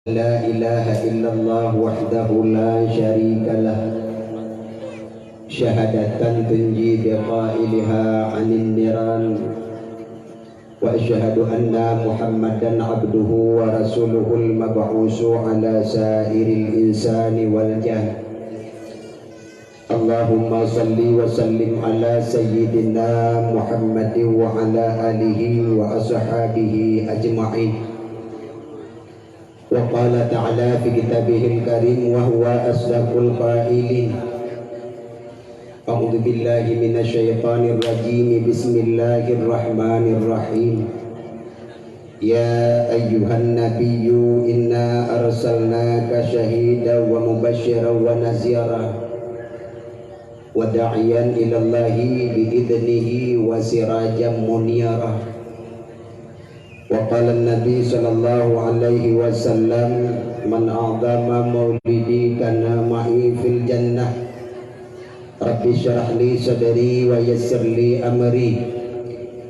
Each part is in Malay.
لا إله إلا الله وحده لا شريك له شهادة تنجي بقائلها عن النيران وأشهد أن محمدا عبده ورسوله المبعوث على سائر الإنسان والجن. اللهم صل وسلم على سيدنا محمد وعلى آله وأصحابه أجمعين. وقال تعالى في كتابه الكريم وهو أصدق القائلين أعوذ بالله من الشيطان الرجيم بسم الله الرحمن الرحيم يا أيها النبي إنا أرسلناك شهيدا ومبشرا ونذيرا وداعيا إلى الله بإذنه وسراجا منيرا. وقال النبي صلى الله عليه وسلم من أعظم مولدي كان معي في الجنة رب اشرح لي صدري ويسر لي أمري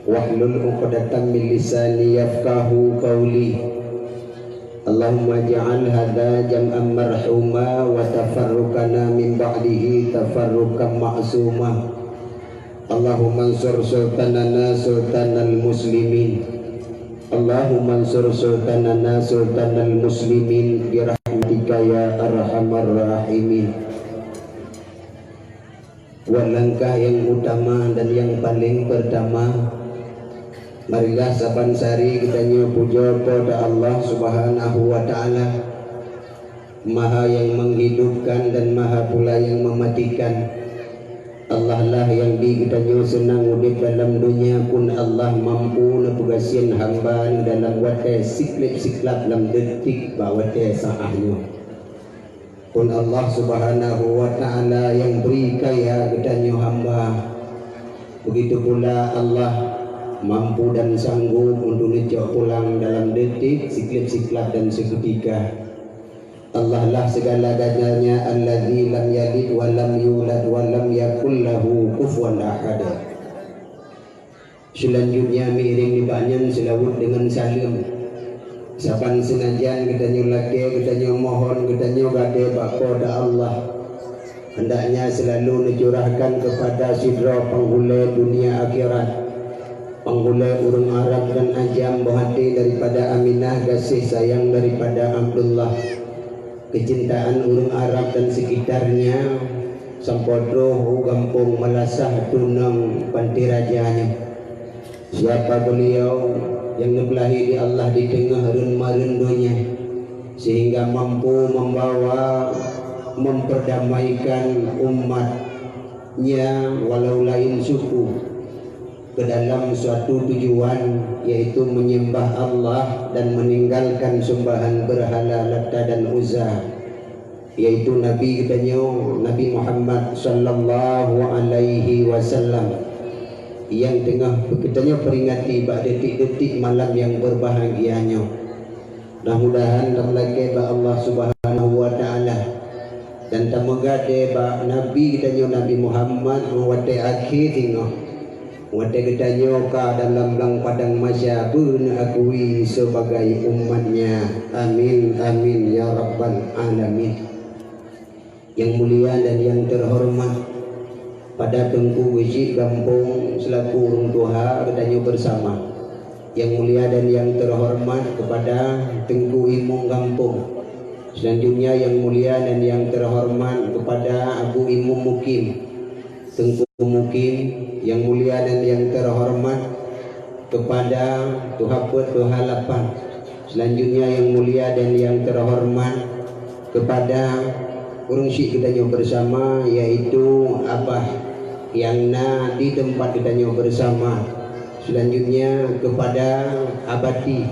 واحلل عقدة من لساني يفقه قولي. اللهم اجعل هذا جمعا مرحوما وتفرقنا من بعده تفرقا معصوما. اللهم انصر سلطاننا سلطان المسلمين. اللهم انصر sultanana sultanal muslimin birahmatika ya arhamar rahimin. Langkah yang utama dan yang paling pertama, marilah saban sari kita puja kepada Allah Subhanahu wa taala, Maha yang menghidupkan dan Maha pula yang mematikan. Allah lah yang di kita senang udip dalam dunia pun Allah mampu nepugasian hamba dalam wate siklip-siklap dalam detik bawate saahnya. Pun Allah Subhanahu wa taala yang beri kaya kita hamba. Begitu pula Allah mampu dan sanggup untuk necok pulang dalam detik siklip-siklap dan seketika. Allah lah segala-galanya alladzi lam yalid wa lam yulad wa lam yakul lahu kufuwan ahad. Selanjutnya miring dibanyan selawat dengan salam. Saban senajan kita nyulake, kita mohon, kita gade kepada Allah. Hendaknya selalu dicurahkan kepada sidra penghula dunia akhirat, penghula urang Arab dan Ajam, bahati daripada Aminah, kasih sayang daripada Abdullah, kecintaan urang Arab dan sekitarnya, sampodro gampung Malasah tunang panti rajanya. Siapa beliau yang ngebelahi di Allah di tengah renma-rendonya, sehingga mampu membawa memperdamaikan umatnya walau lain suku ke dalam suatu tujuan, yaitu menyembah Allah dan meninggalkan sembahan berhala Lata dan Uzza, yaitu Nabi kita Nabi Muhammad sallallahu alaihi wasallam yang tengah kita peringati pada detik-detik malam yang berbahagianya. Mudah-mudahan tamlake ba Allah Subhanahu wa taala dan tamagade ba Nabi kita Nabi Muhammad wate akhir tengah wate kita ka dalam lang padang masya beuna akui sebagai umatnya. Amin amin ya rabbal alamin. Yang mulia dan yang terhormat, pada Tengku Wajib Kampung selaku urang tua kita bersama. Yang mulia dan yang terhormat kepada Tengku Imung Kampung. Selanjutnya yang mulia dan yang terhormat kepada Abu Imum Mukim Tengku Mukim. Yang mulia dan yang terhormat kepada Tuhaput Tuhalapan. Selanjutnya yang mulia dan yang terhormat kepada urang syik kita bersama, yaitu Abah yang di tempat kita bersama. Selanjutnya kepada Abati.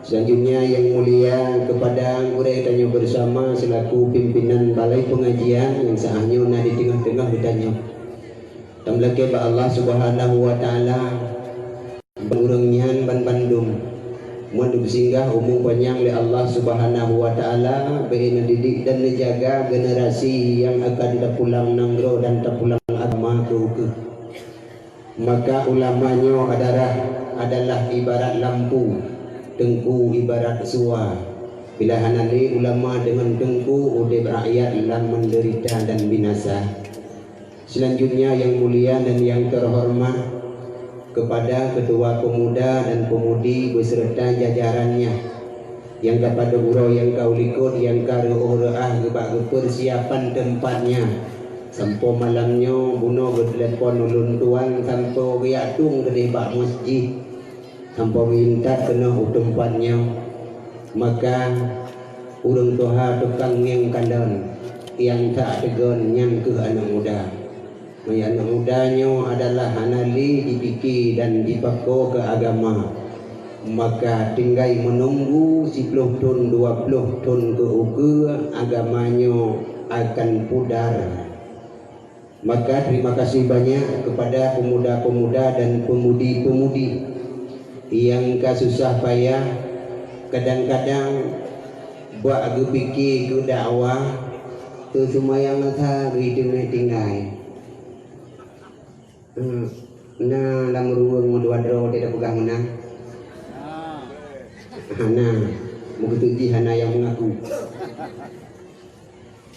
Selanjutnya yang mulia kepada urai kita bersama selaku pimpinan balai pengajian yang sahnya di tengah-tengah kita. Tamlake ba Allah Subhanahu wa taala urangnya ban Bandung mun singgah umum panjang oleh Allah Subhanahu wa taala bagi didik dan menjaga generasi yang akan pulang nanggro dan pulang agama ke. Maka ulamanya adalah ibarat lampu, Tengku ibarat suar. Bila hanali ulama dengan tengku udib rakyat lam menderita dan binasa. Selanjutnya yang mulia dan yang terhormat kepada ketua pemuda dan pemudi beserta jajarannya yang kepada urau yang kau likut yang karo oraah gebak persiapan tempatnya sampai malamnya bunuh ke telefon ulun tuan sampai riak tung ke bak masjid sampai minta kena tempatnya. Maka urang Tuhan tukang ngeng kandang yang tak tegon yang ke anak muda. Anak mudanya adalah hanali dipikir dan dipako ke agama. Maka tinggal menunggu 10 tahun 20 tahun ke uke agamanya akan pudar. Maka terima kasih banyak kepada pemuda-pemuda dan pemudi-pemudi yang kasusah payah kadang-kadang buat aku fikir ke dakwah tu semua yang ngata hidup ni tinggal nah dalam ruang dua-dua tidak pegang menang hana begitu hana yang mengaku.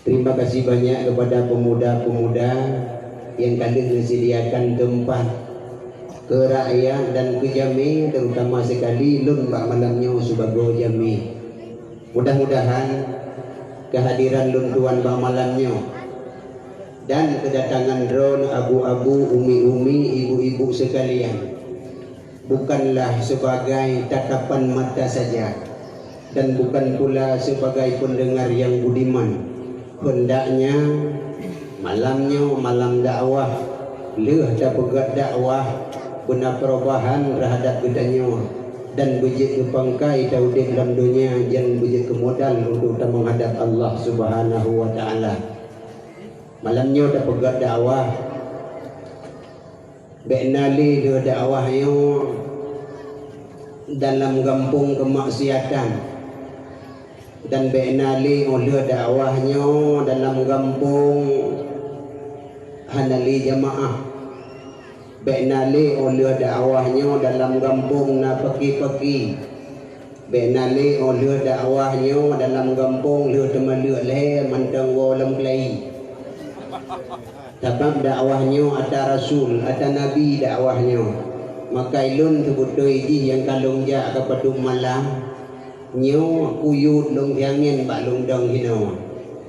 Terima kasih banyak kepada pemuda-pemuda yang kalian disediakan tempat ke rakyat dan ke jami, terutama sekali lun bak malamnya sebagai jami. Mudah-mudahan kehadiran lun tuan bak malamnya dan kedatangan drone abu-abu, umi-umi, ibu-ibu sekalian bukanlah sebagai tatapan mata saja dan bukan pula sebagai pendengar yang budiman. Hendaknya malamnya malam dakwah, leh dah pegat dakwah guna perubahan terhadap gedanya dan bejik ke pangkai taudih dalam dunia dan bejik ke modal untuk kita menghadap Allah Subhanahu wa taala. Malamnya dah pegat dakwah beknali dia dakwahnya dalam kampung kemaksiatan dan beknali oleh dakwahnya dalam kampung hanali jamaah. Beknali oleh dakwahnya dalam kampung na peki-peki. Beknali oleh dakwahnya dalam kampung le temaluk le mantang walam kelai. Sebab dakwahnya ada rasul, ada nabi dakwahnya. Maka ilun sebutu iji yang kalung jak kepada malam nyo kuyut long tiangin bak long dong hino.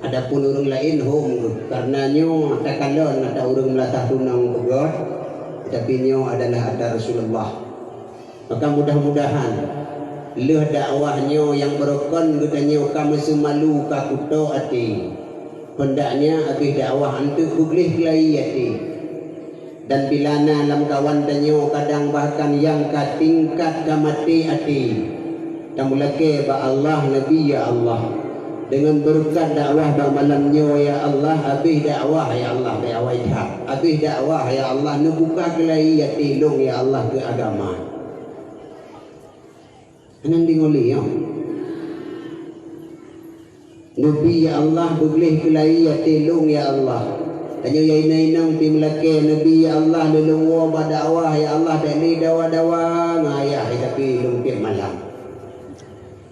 Adapun orang lain home karena nyo takalon ada orang melatah tunang pegot. Tapi nyo adalah ada Rasulullah. Maka mudah-mudahan leh dakwahnya yang berokon gedanya kamu semalu ka kuto ati. Hendaknya habis dakwah antu buglih kelai ati. Dan bilana lam kawan tanyo kadang bahkan yang ka tingkat ka mati ati. Tamulake ba Allah Nabi ya Allah. Dengan berkat dakwah pada malamnya ya Allah, habis dakwah ya Allah ya wajah, habis dakwah ya Allah nubuka kelai ya tilung ya Allah ke agama. Anang dingoli ya. Nabi ya Allah boleh kelai ya tilung ya Allah. Tanya ya inainang pi melake Nabi ya Allah lelungwa ba dakwah ya Allah tak ni dawa-dawa ngayah tapi lung pi malam.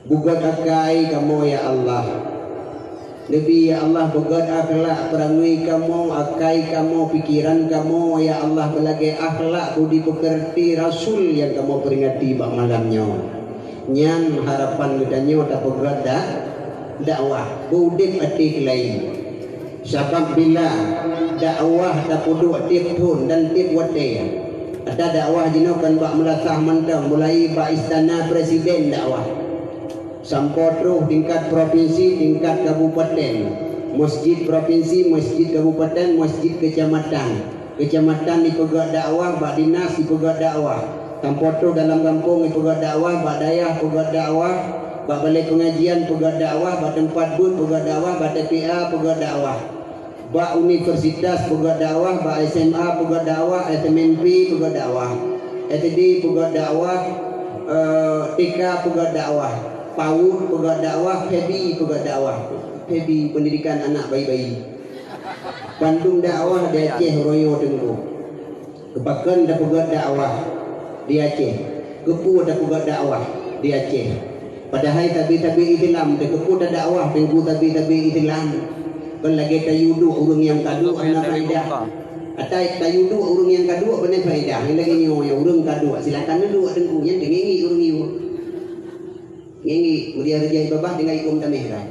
Bugat akai kamu ya Allah. Nabi ya Allah bugat akhlak perangai kamu, akai kamu, pikiran kamu ya Allah belagi akhlak budi pekerti Rasul yang kamu peringati bak malamnya. Nyan harapan gedanya tak bugat dakwah budip ati kelai. Sebab bila dakwah tak puduk tiap tahun dan tiap wate. Ada dakwah jinokan bak melasah mantang mulai bak istana presiden dakwah. Sampai terus tingkat provinsi, tingkat kabupaten, masjid provinsi, masjid kabupaten, masjid kecamatan. Kecamatan dipegat dakwah, bak dinas dipegat dakwah. Sampai terus dalam kampung dipegat dakwah, bak dayah pegat dakwah, bak balai pengajian pegat dakwah, bak tempat bun pegat dakwah, bak TPA pegat dakwah. Bak universitas pegat dakwah, bak SMA pegat dakwah, SMNP pegat dakwah, SD pegat dakwah, TK pegat dakwah. PAUD pegat dakwah, PEBI pegat dakwah. PEBI pendidikan anak bayi-bayi. Bandung dakwah di Aceh royo tengku. Kepakan dah pegat dakwah di Aceh. Kepu dah pegat dakwah di Aceh. Padahal tabi-tabi Islam terkeput dakwah tengku tabi-tabi Islam. Kan lagi tayudu orang yang kadu ana faedah. Atai tayudu orang yang kadu benar faedah. Yang lagi ni orang kadu silakan dulu tengku yang dengengi orang iu. Ngengi mulia rejai babah dengan ikum tamihran.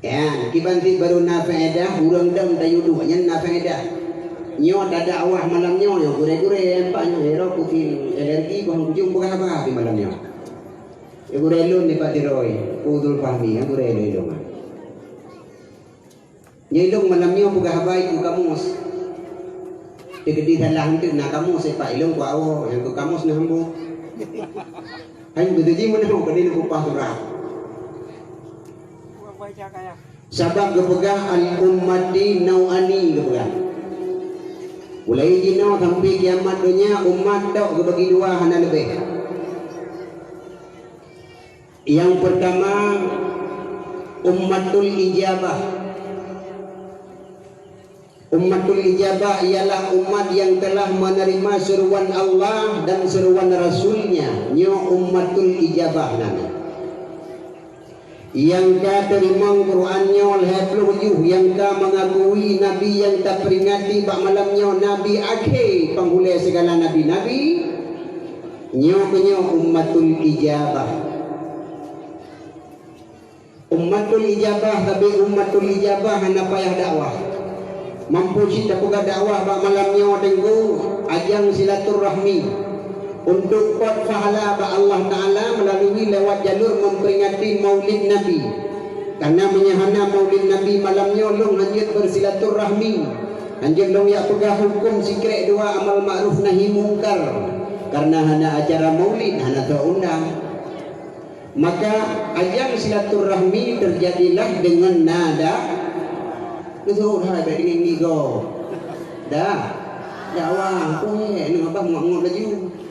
Ya, kibanti baru na faedah orang dam tayudu yang na faedah. Nyo tak dakwah malam nyo gure-gure empaknya hero kutil alergi ko hang kujung bukan apa di malam nyo. Gurelon ni Pak Tiroy, Udul Fahmi, gurelon ilong. Nyilong malam nyo bukan habai ku kamus. Tegedi dalah henteu na kamus Pak ilong ku awo yang ku kamus na hambo. Hang betuji mana ho kadin ku pahura. Sabab gepegah al ummati nauani gepegah. Mulai dino sampai kiamat dunia umat tok kebagi dua hana lebih. Yang pertama ummatul ijabah. Ummatul ijabah ialah umat yang telah menerima seruan Allah dan seruan Rasulnya. Nyo ummatul ijabah namanya. Yang ka terima Qurannya oleh peluh yang ka mengakui Nabi yang tak peringati bak malamnya Nabi akhir penghulai segala Nabi-Nabi. Nyo ummatul ijabah. Ummatul ijabah tapi ummatul ijabah hana payah dakwah. Mampu cita puga dakwah bak malamnya tenggu ajang silaturahmi. Untuk pot pahala bak Allah Ta'ala melalui lewat jalur memperingati maulid Nabi. Karena menyahana maulid Nabi malamnya long lanjut bersilaturahmi. Lanjut long ya pegah hukum sikrek dua amal ma'ruf nahi mungkar. Karena hana acara maulid hana terundang. Maka ajang silaturahmi terjadilah dengan nada betul hai dengan ini go. Dah. Dakwah tu ni apa ngomong laju.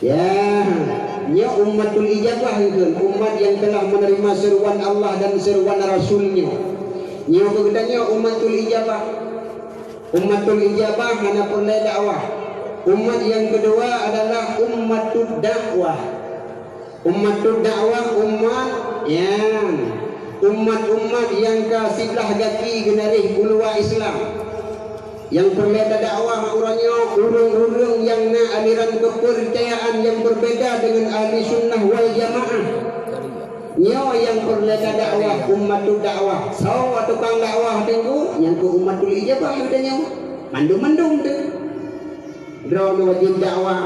Ya, nya ummatul ijabah itu umat yang telah menerima seruan Allah dan seruan Rasulnya. Nya kegetanya ummatul ijabah. Ummatul ijabah mana perlu dakwah. Umat yang kedua adalah ummatud dakwah. Ummatud dakwah umat yang umat-umat yang kasiblah gaki genarih ulua Islam. Yang perleta dakwah orangnya urung-urung yang na aliran kepercayaan yang berbeda dengan ahli sunnah wal jamaah. Nyo yang perleta dakwah ummatul dakwah. So tukang dakwah tengku yang ke ummatul ijabah adanya. Mandum-mandum tu. Drone wajib dakwah.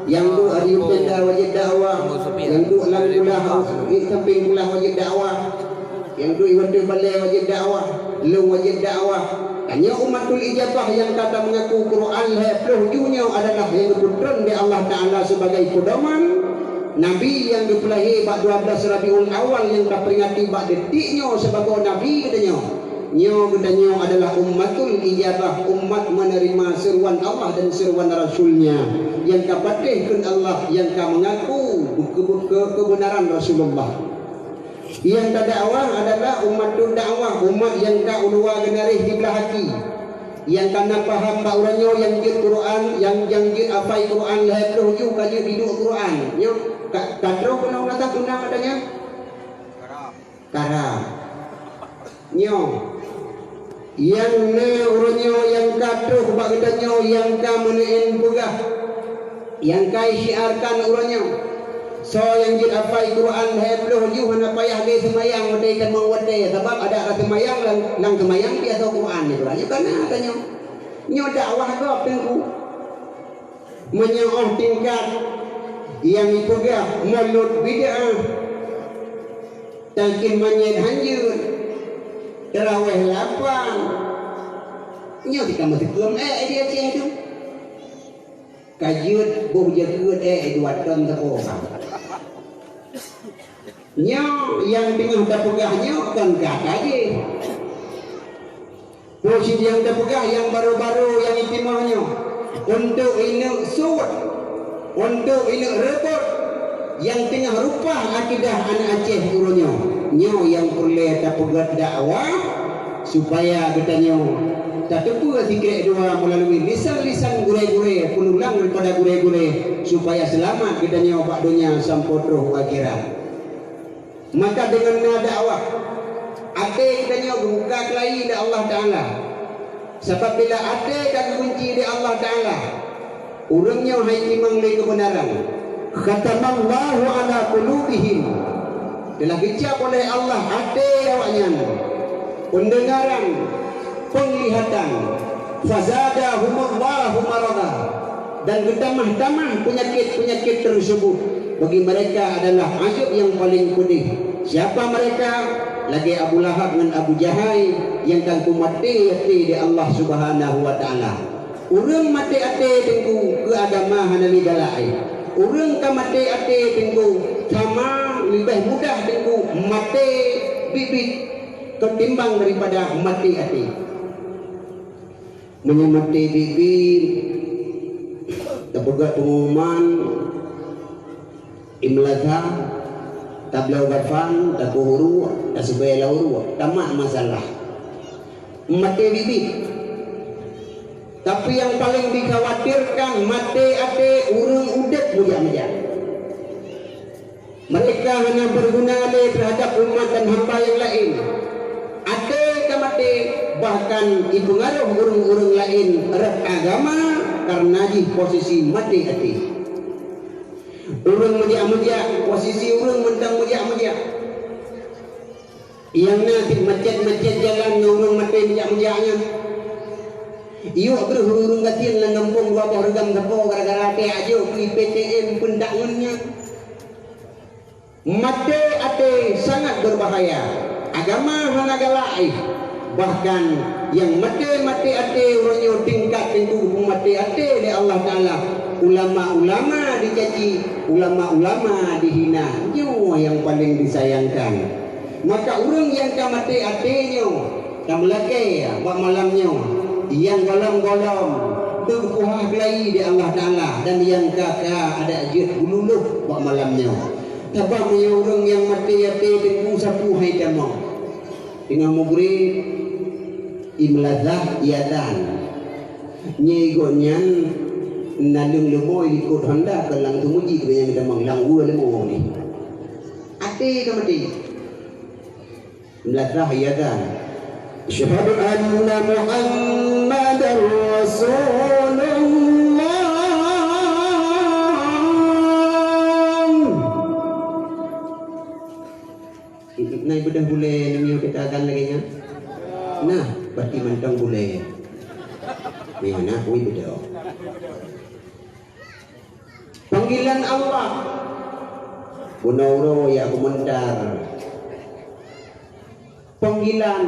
Yang tu hari penda wajib dakwah. Yang tu langgulah samping pula wajib dakwah. Yang tu iwan balai wajib dakwah. Lu wajib dakwah. Hanya umatul ijabah yang kata mengaku Quran peluhnya adalah yang diputrun di Allah Ta'ala sebagai pedoman. Nabi yang dipelahi bak 12 Rabiul Awal yang tak peringati bak detiknya sebagai Nabi katanya. Nyo katanya adalah umatul ijabah, umat menerima seruan Allah dan seruan Rasulnya. Yang kapatihkan Allah, yang ka mengaku kebenaran Rasulullah. Yang tak dakwah adalah umatul dakwah, umat yang tak ulua genarih di belah hati. Yang kana faham bak orangnya yang jid Quran, yang jid afai Quran lah peluh ju kaji hidup Quran. Nyo kadro kena kata guna adanya. Karam. Nyo yang ne orangnya yang kadro bak katanya yang ka menein pegah. Yang kai syiarkan orangnya. So yang jid afai Quran hebloh ju hana payah ge semayang wadai kan mau wadai sebab ada ka semayang lang semayang biasa Quran ni beranya kana katanya. Nyo dakwah go tengku. Menyoh tingkat yang ipegah mulut bid'ah. Talkin manyet hanjur. Tarawih lapang. Nyo dikamu tikum dia ceh tu. Kajut buh jagut dua ton tepung. Nyo yang tengah terpegahnya kan kata je. Posisi yang terpegah yang baru-baru yang itimahnya untuk ini suat, untuk ini repot yang tengah rupah akidah anak Aceh turunnya. Nyo yang perlu terpegah dakwah supaya katanya maka tepuh zikir doa melalui lisan-lisan gure-gure penulang daripada gure-gure supaya selamat kita nyawa dunia sampai roh akhirat. Maka dengan nada awak ate kita nyawa buka kelahi dari Allah Ta'ala. Sebab bila ate dan kunci dari Allah Ta'ala, urangnya hai timang le kebenaran. Khatamallahu ala qulubihim, telah dicap oleh Allah ate awaknya pendengaran, penglihatan, fazadahumullahu marada, dan bertambah-tambah penyakit-penyakit tersebut bagi mereka adalah azab yang paling pedih. Siapa mereka? Lagi Abu Lahab dengan Abu Jahal yang kan mati di Allah Subhanahu wa taala. Urang mati ate tengku ke agama hanali galai. Urang ka mati ate tengku sama lebih mudah tengku mati bibit ketimbang daripada mati ate. Menyemati bibit terbuka pengumuman imlatha tablau gafan takuhuru tasbih lauru tamat masalah mati bibit. Tapi yang paling dikhawatirkan mati ate urang udet muja-muja. Mereka hanya berguna terhadap umat dan hamba yang lain. Ate kamate bahkan dipengaruh urang-urang lain erat agama karena di posisi mati ate. Urang muja-muja posisi urang mentang muja-muja. Yang nanti masjid-masjid jalan urang mati muja-mujanya. Iyo berhurung gatin lang ngampong gua regam gapo gara-gara ate ajo di PTM pendangunnya. Mate ate sangat berbahaya. Agama hanagalai. Bahkan yang mate ate uronyo tingkat tentu mate ate oleh Allah Taala. Ulama-ulama dicaci, ulama-ulama dihina. Nyo yang paling disayangkan. Maka urang yang kamate atenyo kamlake buat malamnya yang golong-golong berkuah kelai di Allah Ta'ala, dan yang kakak ada ajit bululuh buat malamnya. Tabang punya orang yang mati-mati tengku sapu hai jamah dengan murid imlazah iadan nyegonyan nalung lemoy ikut honda kelang tumuji yang jamang langgu lemoy ni ati kamati imlazah iadan syahadu anna Muhammadar Rasulullah. Nah, bedah boleh ni kita akan lagi nya. Nah, berarti mantang boleh. Ni mana kui bedah. Panggilan Allah. Bunauro ya komentar. Panggilan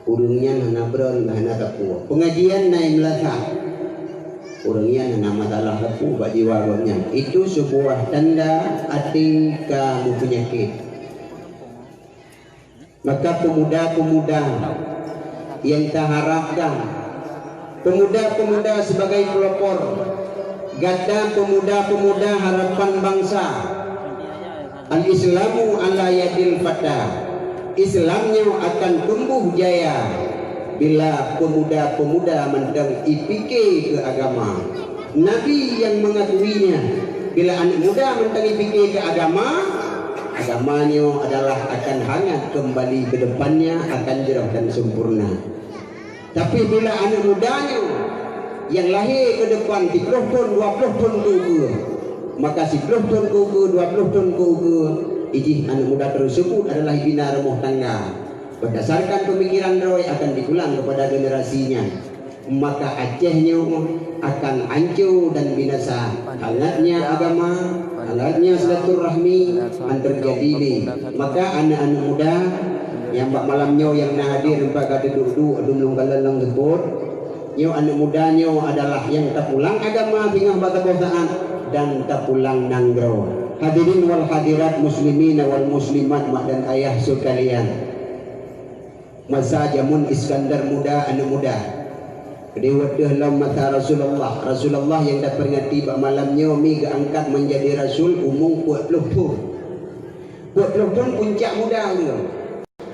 urungnya nana beron nana kapu pengajian naik melaka urungnya nana masalah kapu bagi warungnya itu sebuah tanda hati kamu penyakit. Maka pemuda-pemuda yang tak harapkan, pemuda-pemuda sebagai pelopor gada pemuda-pemuda harapan bangsa, al-islamu ala yadil fata, Islamnya akan tumbuh jaya bila pemuda-pemuda mendang ipike ke agama. Nabi yang mengakuinya, bila anak muda mendang ipike ke agama, agamanya adalah akan hangat kembali ke depannya, akan jerah dan sempurna. Tapi bila anak mudanya yang lahir ke depan 30 tahun, 20 tahun ke, maka 10 tahun ke, 20 tahun ke, ijih anak muda tersebut adalah bina rumah tangga. Berdasarkan pemikiran Roy akan dikulang kepada generasinya. Maka Acehnya akan hancur dan binasa. Hangatnya agama, hangatnya silaturahmi antar jadi. Maka anak-anak muda yang bak malamnya yang nak hadir empat kata duduk belum kalalang sebut. Nyo anak mudanya adalah yang tak pulang agama tinggal bata bosaan dan tak pulang nanggro. Hadirin wal hadirat muslimin wal muslimat mak dan ayah sekalian. Masa jamun Iskandar muda anak muda. Kedewatan dalam masa Rasulullah. Rasulullah yang dah peringati bak malamnya mi keangkat menjadi rasul umur 40 tahun. 40 tahun puncak muda dia.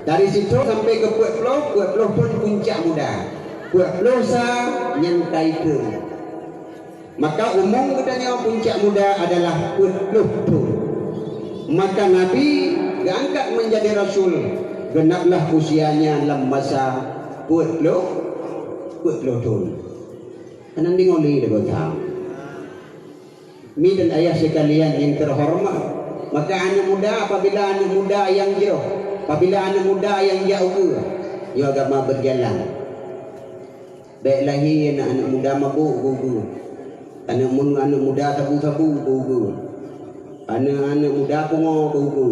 Dari situ sampai ke Puat Ploh pun puncak muda. Puat Ploh sa nyantai ke. Maka umum katanya puncak muda adalah Puat Ploh tu. Maka Nabi diangkat menjadi Rasul. Genaplah usianya dalam masa Puat Ploh tu. Kanang dingoli dah tahu. Mi dan ayah sekalian yang terhormat, maka anak muda apabila anak muda yang jauh, apabila anak muda yang jauh ke, ia agama berjalan. Baik lagi anak muda mabuk gugu, anak muda sabu-sabu gugu, anak muda pungo gugu.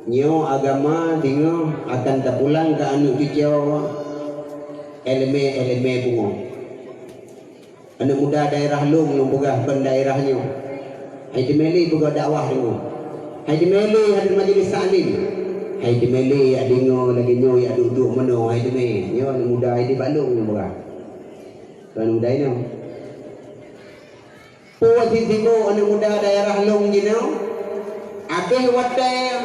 Nyo agama tinggal akan terpulang ke anak cucu elemen pungo. Anak muda daerah Long pegah pen daerahnya. Hai demeli pegah dakwah dengo. Hai demeli hadir majlis taklim. Hai demeli adingo lagi nyo ya duduk meno hai demeli. Nyo anak muda di Balong pegah. Anak muda ini. Puas tibo anak muda daerah Long jino. Abeh watai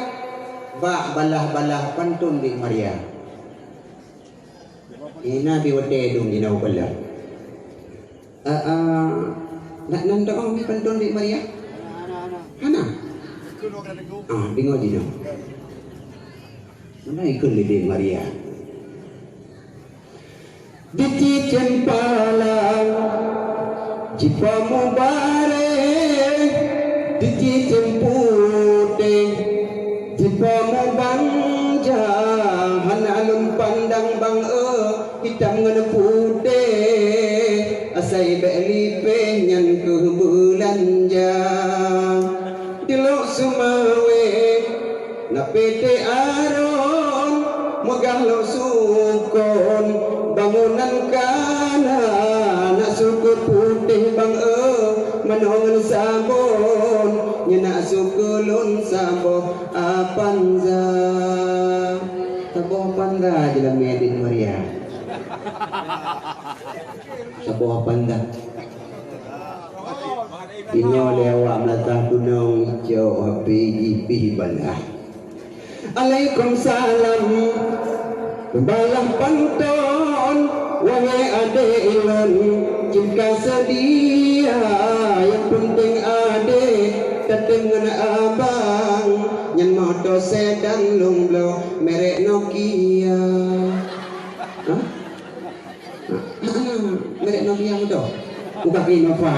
ba balah pantun di Maria. Ina bi watai dong jino balah. Nak nandang ni pantun di Maria? Hana. Bingo dino. Mana ikut di Maria? Di Cempalang, Jipa Mubarak, di Cempute, Jipa Mubanja, Hana alun pandang bang hitam ngana putih. Asai beli nyan ke belanja dilok sumawe na pete aron megah lo sukon bangunan kana na suku putih bang manongan sabon nyana sukulun sabo apanza sabo panza dalam medin Maria. Sebuah pandang Inyo lewat melatah gunung hijau Habib balah Waalaikumsalam balah pantun wahai adik ilon jika sedia yang penting adik kedengan abang yang motor sedan lumblo merek Nokia. Hah? Merek Nokia tu. Bukan Innova.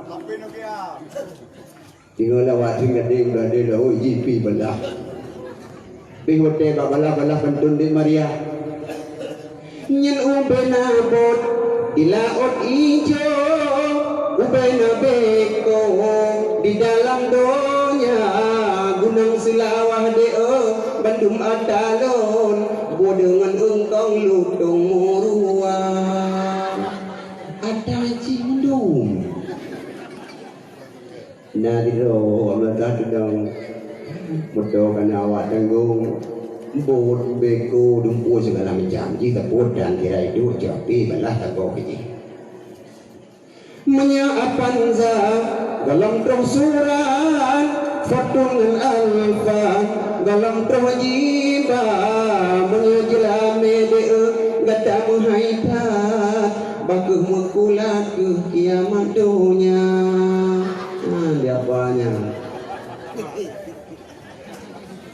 Tapi Nokia. Tinggal lawat tinggal dia oh GP belah. Pi hotel bala pantun di Maria. Nyen ubena bot di laut ijo ubena beko di dalam donya gunung selawah deo Bandung adalon bo dengan engkong lutung murua ada cindung nadiro amata tudang moto kana awak tanggung bot beko dumpu segala macam jika bodan kira itu japi balah tako kini menyapanza dalam surat Fatungan alfa dalam terwajiba menjelame dea gata menghaitat bakuh mekulat ke kiamat dunia. Dia apanya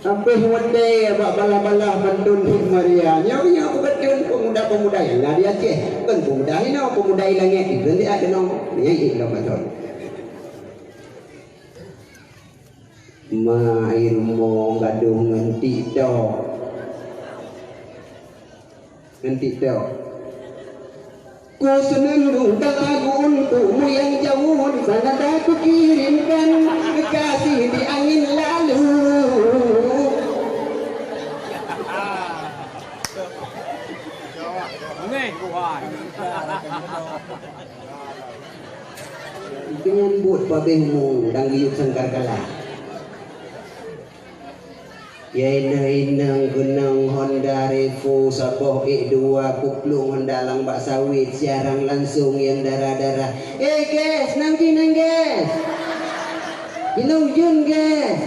sampai wadai abak bala-bala pantun di Maria nyawa betul pemuda-pemuda yang lah dia Aceh kan pemuda ini pemuda langit itu dia ada nom nyai lah betul mair mo gaduh nganti dok ku senandung lagu untukmu yang jauh di sana aku kirimkan kekasih di angin lalu dengan buat babengmu dan giyuk sangkar kalah Yainang gunang Honda Revo Saboh E2 Kuplung Honda lang bak sawit siarang langsung yang darah-darah guys nanti nang guys Inujun guys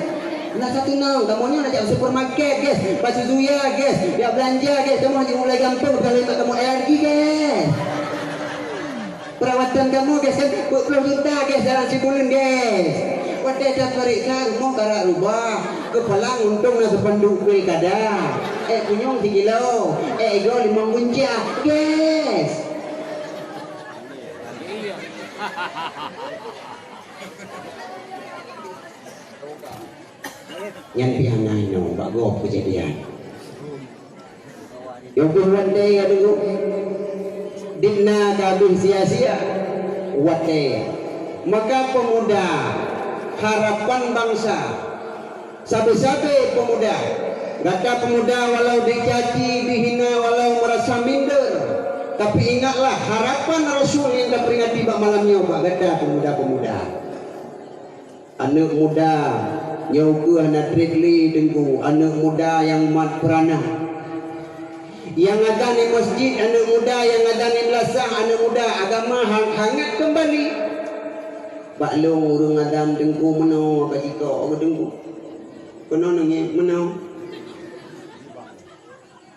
Nah satu nang, kamu nak cak supermarket guys, baju Zuya guys, dia belanja guys, kamu hanya mulai gampang kalau kamu alergi guys. Perawatan kamu guys kan 20 juta guys dalam sebulan guys. Wadai dah periksa rumah karak rubah, kepalang untung nak sepanduk pilkada. Punyong 3 kilo, ego 5 buncah guys. Yang pianai no, bagus kejadian. Yang pun wadai ada Dina kabin sia-sia wadai. Maka pemuda harapan bangsa, sabe-sabe pemuda, kata pemuda walau dicaci, dihina, walau merasa minder, tapi ingatlah harapan Rasul yang terperingati bak malamnya Pak, kata pemuda-pemuda. Anak muda nyauku anak trekli dengku, anak muda yang mat perana, yang ada di masjid, anak muda yang ada di belasah, anak muda agama hangat kembali. Pak long urung adam dengku menau apa jika aku dengku kena nangis menau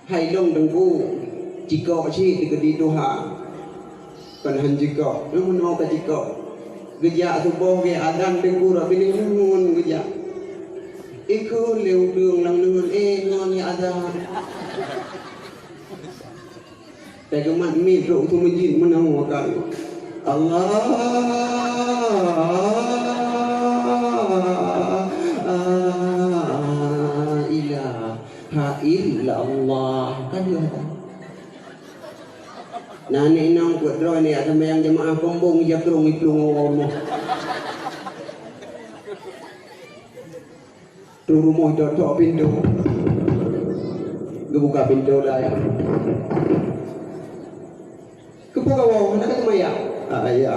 hai long dengku jika si digedi doha kan han jika lu menau apa jika gejak subuh ke adam dengku rak bini ngun gejak iku leu đường lang ngun ngon ya adaแต่ก็มันมีโรคทุมยินมันเอาหัวกันอัลลอฮ์อิลาฮะอิลลัลลอฮ์kan dia kata nah ni nang kuat roh ni ada yang jemaah kombong ya kerung iplung Allah tu rumah tok pintu buka pintu lah ya kebuka wow nak kata maya ya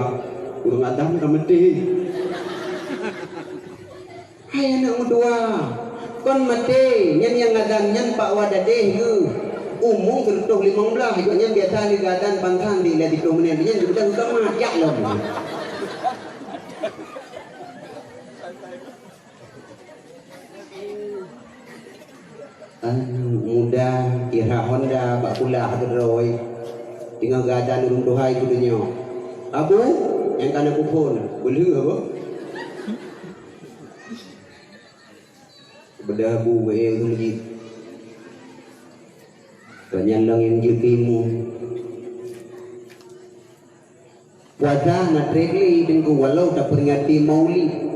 kurang adam dah mati hai anak mudua kon mati nyan yang ngadan nyan pak wadadeh ke umum kerutuh 15 ikutnya biasa ni gadan pantang di ladi kemudian nyan sudah utama jak loh muda kira Honda bak pula hadroi tinggal gadan urung dohai kudunya abu yang kana kupon boleh apa berdabu wae lagi banyak lang yang jikimu puasa na trekli dengku walau tak peringati maulid.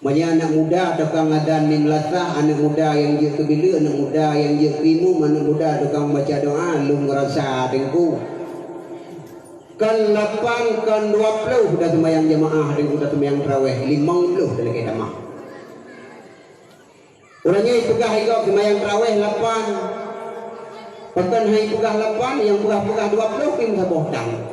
Banyak anak muda tukang ngadan ni melasah, anak muda yang dia kebila, anak muda yang dia krimu, anak muda tukang baca doa, lu ngerasa dengku. Kan 8, kan 20 dah sembahyang jemaah, dengku dah sembahyang tarawih, 50 dah lagi tamah. Orangnya pegah ikut sembahyang tarawih 8. Pakan hai pegah 8, yang pegah-pegah 20 pun saboh dang.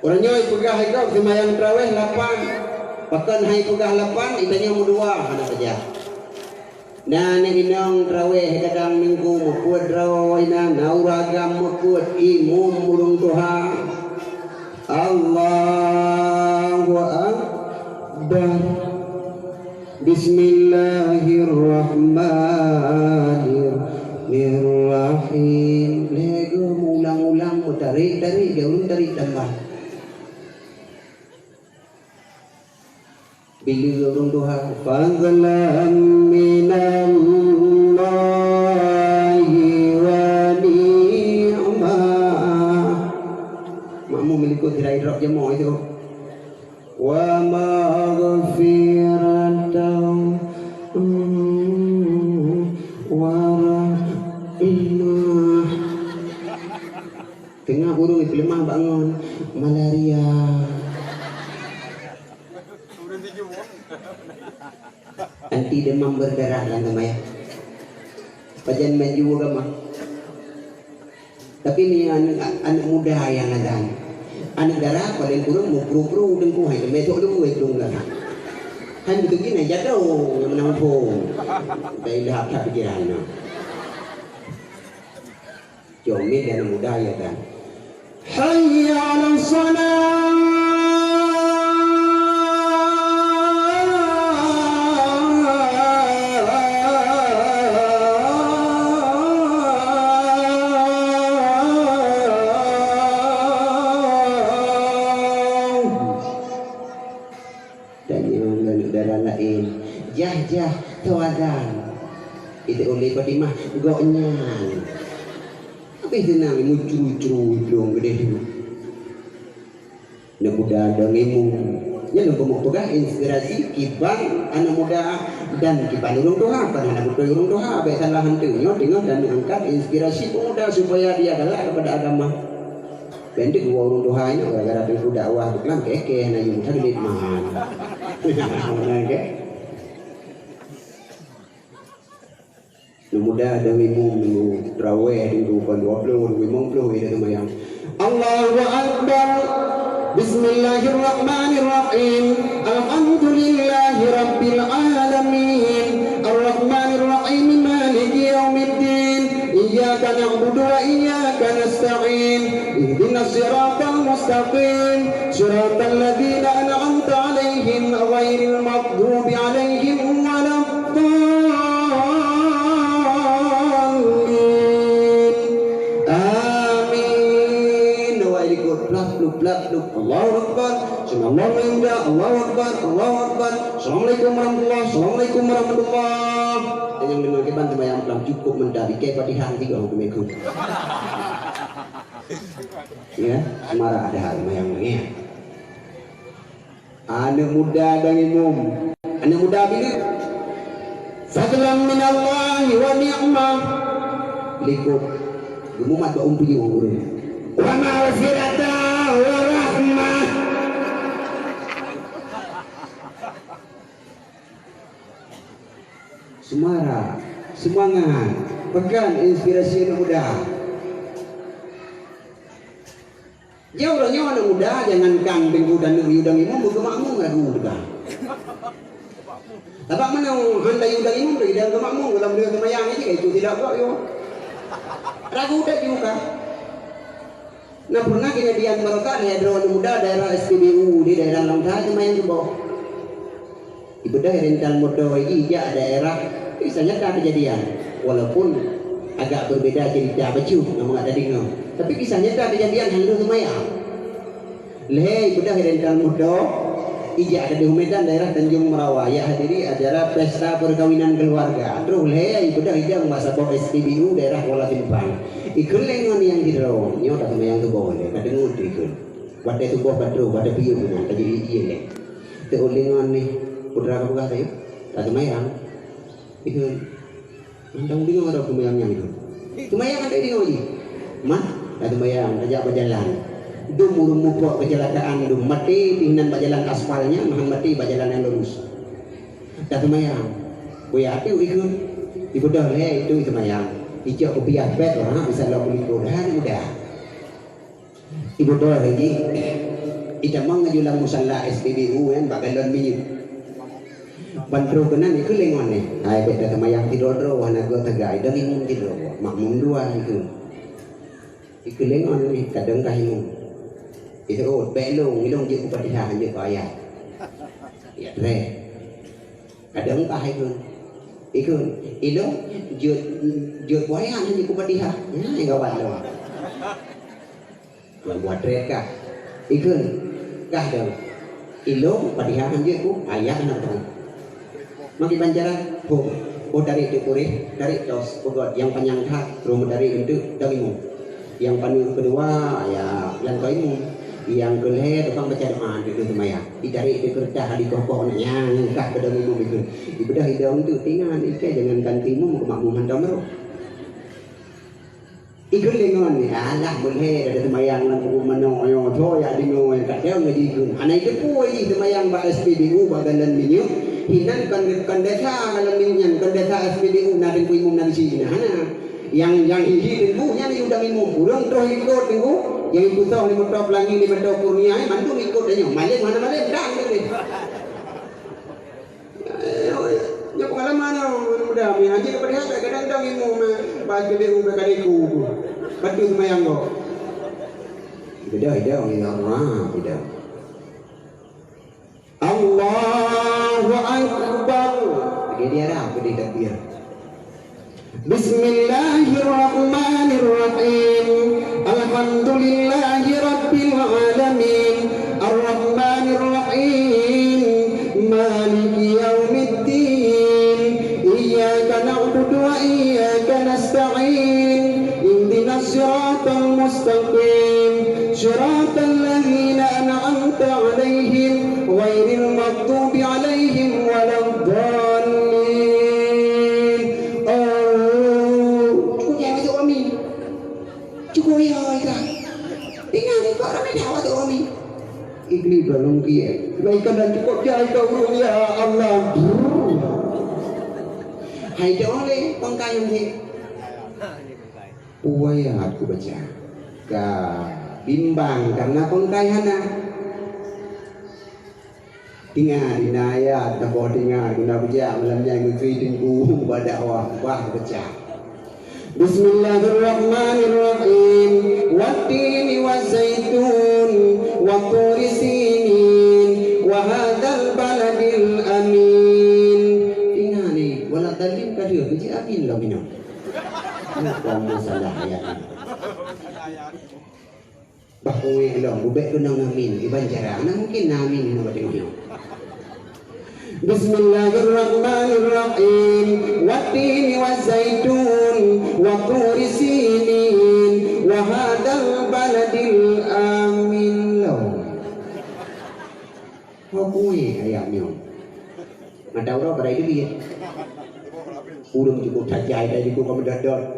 Orangnya pegah ikut sembahyang tarawih 8. Pakan hai pegah 8 itanya mudua ana saja. Nah ni dinong tarawih kadang minggu mukut rawai na nauragam mukut imum burung Tuhan. Allahu akbar. Bismillahirrahmanirrahim. Lego ulang-ulang tarik dia ulun tarik tambah. Bila orang Tuhan fadlan minallahi wa ni'mah makmu milikut tirai drop jemaah itu wa maghfiratan wa rahmah tengah burung itu lemah bangun malaria anti demam berdarah yang namanya pajan maju agama tapi ni anak muda yang ada anak darah paling kurang mau pro dengku hai besok dulu itu lah kan betul gini jatuh yang menampung dari dah tak pikiran jomi dan muda ya kan hayya 'alas salat lain. Jah tawadan. Itu oleh Fatimah goknyang. Habis tenang muncul dong gede dulu. Nak muda dong ilmu. Ya lu pemukul inspirasi kibang anak muda dan kibang urung doa pada anak muda urung doa baik salah hantunya tengok dan angkat inspirasi pemuda supaya dia galak kepada agama. Pendek dua urung doa ini gara-gara tu dakwah iklan keke na yung tadi mahal. Okey. Muda ada minggu terawih minggu 20 minggu 50 itu semayang. Allahu Akbar. Bismillahirrahmanirrahim. Alhamdulillahi rabbil alamin. Arrahmanirrahim. Maliki yaumiddin. Iyyaka na'budu wa iyyaka nasta'in. Ihdinas siratal mustaqim. Siratal ladzina an'amta 'alaihim ghairil maghdubi 'alaihim waladdallin. Allahu Akbar, Allahu Akbar, Allahu Akbar. Assalamualaikum warahmatullah. Yang dengar ke bantu bayang pelan cukup mendari ke Fatihah 3 orang minggu. Ya, semara ada hal yang mengia. Anak muda dan imam. Anak muda bila fadlan min Allah wa ni'mah. Likut gemumat ba umpi urun. Wa ma'firata wa rahmah. Semara, semangat, pegang inspirasi anak muda. Jauh orangnya anak muda, jangan kang bengku dan udang imam bergemakmum ragu juga. Tapak mana handai udang imam pergi dalam gemakmum dalam dia semayang ini itu tidak buat yo. Ragu tak juga. Nah pernah kejadian mereka ada anak muda daerah SPBU di daerah Langkah semayang ke bawah. Ibadah rental motor ini dia daerah misalnya tak kejadian walaupun agak berbeda cerita baju nama ada dengar tapi kisahnya tak kejadian halu semayang leh ibadah rental motor ija ada di Medan daerah Tanjung Merawa ya hadiri acara pesta perkawinan keluarga terus leh ibadah ija masa bawa SPBU daerah Kuala Simpang ikut lengan yang di dalam nyo tak semayang tu bawa dia kadang ngudi ikut pada tu bawa patro pada piu dengan jadi iya leh tu lengan ni putra kamu kata ya tak semayang itu undang bingung ada semayangnya itu semayang ada di sini mah tak semayang ajak berjalan dum murmuk kecelakaan dum mati pingnan berjalan aspalnya mahan mati berjalan yang lurus tak semayang buaya itu ikut ibadah leh itu semayang ijak kopiah bet orang bisa lalu itu dah mudah ibadah lagi kita mengajulang musalla SPBU kan bakalan minyak Bantro kenan itu lengon ni. Hai beta semayang tidur wana gua tegai dan imum tidur. Makmum dua itu. Iku lengon ni kadang kahimu. Itu oh belong ilong je Fatihah je ayat. Ya tre. Kadang kahai pun. Iku ilong je ayat je Fatihah. Ya kawan lo. Buat tre kah. Iku kah dong. Ilong Fatihah je ku ayat nak tahu. Maki banjaran, dari itu purih, dari tos, pokok yang panjang tak, rumah dari itu darimu. Yang panjang kedua, ya, yang kaimu, yang kelihatan tukang baca doa itu semayang. Dari itu kerja di kokoknya, kah ke darimu itu. Ibadah hidung itu tinggal, ikai jangan gantimu ke makmuman domero. Ikut lengan ni, alah boleh ada semayang lampu mana, ayo, ya dino yang kat dia ngaji ikut. Anak itu pun ini semayang bak SPBU bagalan minyak. Hinan kan desa kalau minyan kan desa SPBU narin ku imum nang sini hana yang hiji tengku nya ni udah imum urang terus ikut tengku yang ikut tahu 5 top langi 5 top kurnia mantu ikut dia malek mana malek dak ni ya pengalaman mudah mi haji kepada hak kadang-kadang imum bagi SPBU bekadiku batu semayang kok beda ya Allah beda Allahu Akbar. Dia dah beri takbir. Bismillahirrahmanirrahim. Alhamdulillahi rabbil alamin. Arrahmanirrahim. Maliki Ikli belum kia. Kebaikan dan cukup jaya kau ya Allah. Hai dia oleh pangkai yang ni. Puai aku baca. Ka bimbang karena pangkai hana. Tinggal di ayat tak boleh tinggal guna baca malam yang ngeri tunggu pada awak baca. Bismillahirrahmanirrahim. Wat-tini waz-zaitun wa turi sinin wa hadzal baladil amin. Ingat ni wala dalim ka dia biji amin lah minum. Apa masalah ayat ni? Bahawa elok bubek kena amin di banjaran mungkin amin nak tengok. Bismillahirrahmanirrahim. Wat-tini waz-zaitun wa turi sinin wa hadzal baladil amin. Hokui ayatnya. Ada orang pada itu dia. Urung cukup tajai dari buku mendadak.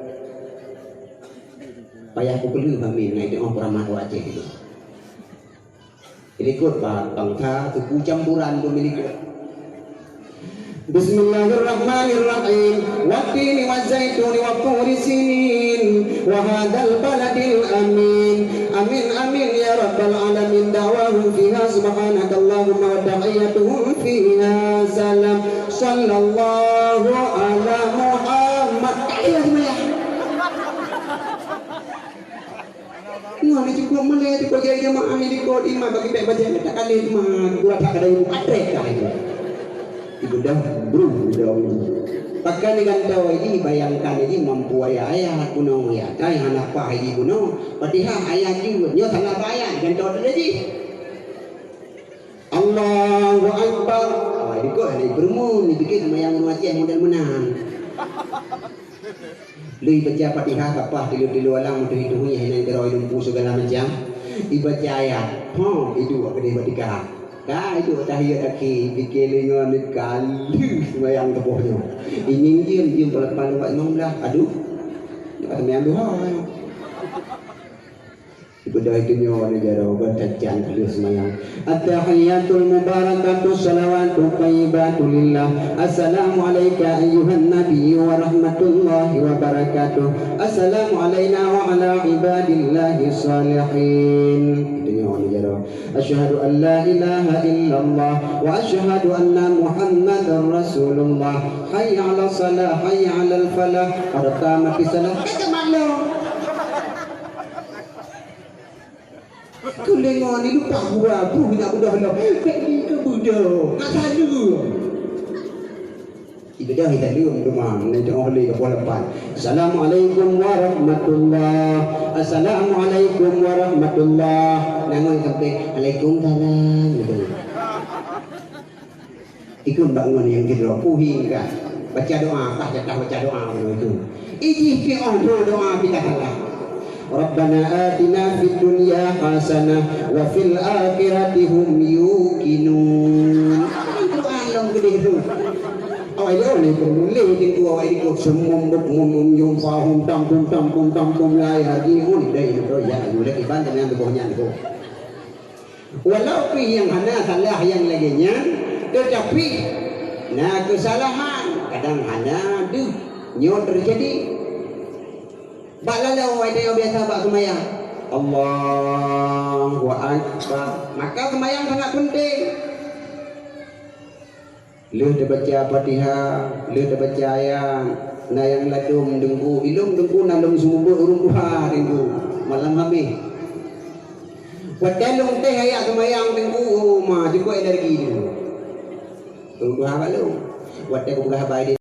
Payah aku perlu amin ngai tengok peramat wajah itu. Ini kot bangsa suku campuran tu milik. Bismillahirrahmanirrahim. Wat-tini waz-zaituni wa turi sinin wa hadzal baladil amin. Amin amin ya rabbal alamin. Da'wahum fiha subhanakallahumma wa tahiyyatuhum fiha salam. Sallallahu ala Muhammad. Ayat semua. Nah, ni cukup mulai tu kau jadi jemaah ni kau imam bagi baik baca tak kali mah gua tak ada yang patrek dah itu. Ibu dah bro dah. Pakai ni kan tahu ini bayangkan ini mampu ayat kuno ya. Tai anak apa ini kuno. Padahal ayat juga nyo sangat bayang kan tahu tadi. Allahu akbar. Oh, ini kau ni bermun ni fikir semayang wajib modal menang. Lui baca Fatihah kapah tilu-tilu alam untuk itu yang hendak geroi lumpuh segala macam. Ibaca ayat. Itu apa dia Fatihah. Dah itu tahiyat akhir fikir lengan kali semayang tepohnya. Ini diam pelepan buat imam dah. Aduh. Nak semayang duha. Ibadah itu nyawa negara bertajan kalau semayang. At-tahiyatul mubarakatuh salawatu tayyibatu lillah. Assalamu alayka ayyuhan nabiy wa rahmatullahi wa barakatuh. Assalamu alayna wa ala ibadillahi salihin. Itu nyawa negara. Asyhadu an la ilaha illallah wa asyhadu anna muhammadar rasulullah. Hayya ala salah, hayya ala falah. Pertama salah. Kita maklum. Kau lengok ni lupa gua, aku nak budak lah. Kali ke budak, tak salu. Ibadah kita lium rumah, nanti oleh ke pola depan. Assalamualaikum warahmatullah. Assalamualaikum warahmatullah. Nangon sampai Waalaikumsalam. Ikut bangun yang kita puhing kan. Baca doa, baca doa itu. Iji fi doa kita salah. Rabbana atina fid dunya hasanah wa fil akhirati hum yuqinun. Itu alam gede tu. Awak ni boleh tinggu awak ikut semum yung fahum tam la lagi pun dai tu ya you dah iban dengan bawahnya tu. Walaupun yang hana salah yang laginya tetapi nah kesalahan kadang hana tu nyo terjadi. Baklalah orang yang biasa bak semayang. Allahu akbar. Maka semayang sangat penting. Lu dah baca Fatihah, lu dah baca ayat. Nah yang ladum dengku, ilum dengku nalum sumber urung duha dengku. Malam habis. Wadalung teh ayat semayang dengku, mah cukup energi dulu. Urung duha balu. Wadai ku buka baik